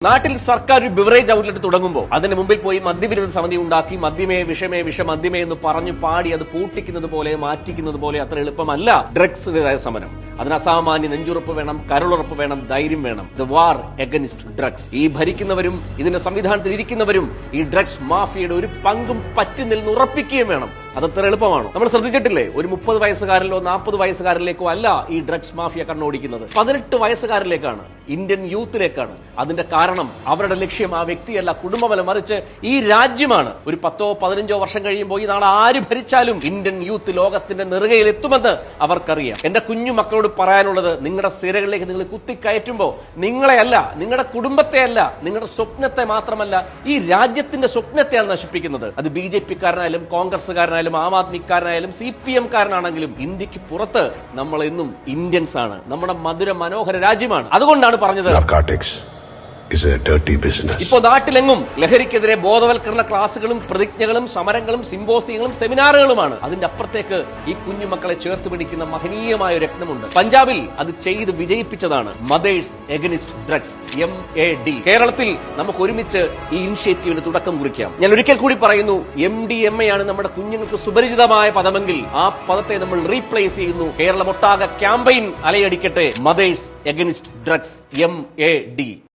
നാട്ടിൽ സർക്കാർ ഒരു ബിവറേജ് ഔട്ട്ലെറ്റ് തുടങ്ങുമ്പോൾ അതിന് മുമ്പിൽ പോയി മദ്യവിരുദ്ധ സമിതി ഉണ്ടാക്കി മദ്യമേ വിഷമേ വിഷമദ്യമേ എന്ന് പറഞ്ഞു പാടി അത് പൂട്ടിക്കുന്നത് പോലെ മാറ്റിക്കുന്നത് പോലെ അത്ര എളുപ്പമല്ല ഡ്രഗ്സ് സമരം. അതിന് അസാമാന്യ നെഞ്ചുറപ്പ് വേണം, കരളുറപ്പ് വേണം, ധൈര്യം വേണം. The war against drugs. ഈ ഭരിക്കുന്നവരും ഇതിന്റെ സംവിധാനത്തിൽ ഇരിക്കുന്നവരും ഈ ഡ്രഗ്സ് മാഫിയയുടെ ഒരു പങ്കും പറ്റുന്നില്ലെന്ന് ഉറപ്പിക്കുകയും വേണം. അതത്ര എളുപ്പമാണ്. നമ്മൾ ശ്രദ്ധിച്ചിട്ടില്ലേ, ഒരു 30 വയസ്സുകാരിലോ 40 വയസ്സുകാരിലേക്കോ അല്ല ഈ ഡ്രഗ്സ് മാഫിയ കണ്ണോടിക്കുന്നത്, 18 വയസ്സുകാരിലേക്കാണ്, ഇന്ത്യൻ യൂത്തിലേക്കാണ്. അതിന്റെ കാരണം അവരുടെ ലക്ഷ്യം ആ വ്യക്തിയല്ല, കുടുംബമല്ല, മറിച്ച് ഈ രാജ്യമാണ്. ഒരു 10-15 വർഷം കഴിയുമ്പോൾ ഈ നാളെ ആര് ഭരിച്ചാലും ഇന്ത്യൻ യൂത്ത് ലോകത്തിന്റെ നെറുകയിൽ എത്തുമെന്ന് അവർക്കറിയാം. എന്റെ കുഞ്ഞു മക്കളോട് പറയാനുള്ളത്, നിങ്ങളുടെ സിരകളിലേക്ക് നിങ്ങൾ കുത്തിക്കയറ്റുമ്പോൾ നിങ്ങളെയല്ല, നിങ്ങളുടെ കുടുംബത്തെയല്ല, നിങ്ങളുടെ സ്വപ്നത്തെ മാത്രമല്ല, ഈ രാജ്യത്തിന്റെ സ്വപ്നത്തെയാണ് നശിപ്പിക്കുന്നത്. അത് BJP-കാരനായാലും കോൺഗ്രസ്സുകാരനായാലും ആം ആദ്മിക്കാരനായാലും CPM കാരനാണെങ്കിലും ഇന്ത്യക്ക് പുറത്ത് നമ്മൾ എന്നും ഇന്ത്യൻസ് ആണ്. നമ്മുടെ മധുര മനോഹര രാജ്യമാണ്. അതുകൊണ്ടാണ് പറഞ്ഞത് ഇപ്പോ നാട്ടിലെങ്ങും ലഹരിക്കെതിരെ ബോധവൽക്കരണ ക്ലാസുകളും പ്രതിജ്ഞകളും സമരങ്ങളും സിമ്പോസിയങ്ങളും സെമിനാറുകളുമാണ്. അതിന്റെ അപ്പുറത്തേക്ക് ഈ കുഞ്ഞുമക്കളെ ചേർത്ത് പിടിക്കുന്ന മഹനീയമായ ഒരു രത്നമുണ്ട്. പഞ്ചാബിൽ അത് ചെയ്ത് വിജയിപ്പിച്ചതാണ് മദേഴ്സ് എഗനിസ്റ്റ് ഡ്രഗ്സ്, MAD. കേരളത്തിൽ നമുക്ക് ഒരുമിച്ച് ഈ ഇനിഷ്യേറ്റീവിന് തുടക്കം കുറിക്കാം. ഞാൻ ഒരിക്കൽ കൂടി പറയുന്നു, MDMA ആണ് നമ്മുടെ കുഞ്ഞുങ്ങൾക്ക് സുപരിചിതമായ പദമെങ്കിൽ ആ പദത്തെ നമ്മൾ റീപ്ലേസ് ചെയ്യുന്നു. കേരളം ഒട്ടാകെ ക്യാമ്പയിൻ അലയടിക്കട്ടെ, മദേഴ്സ് എഗനിസ്റ്റ് ഡ്രഗ്സ്, MAD.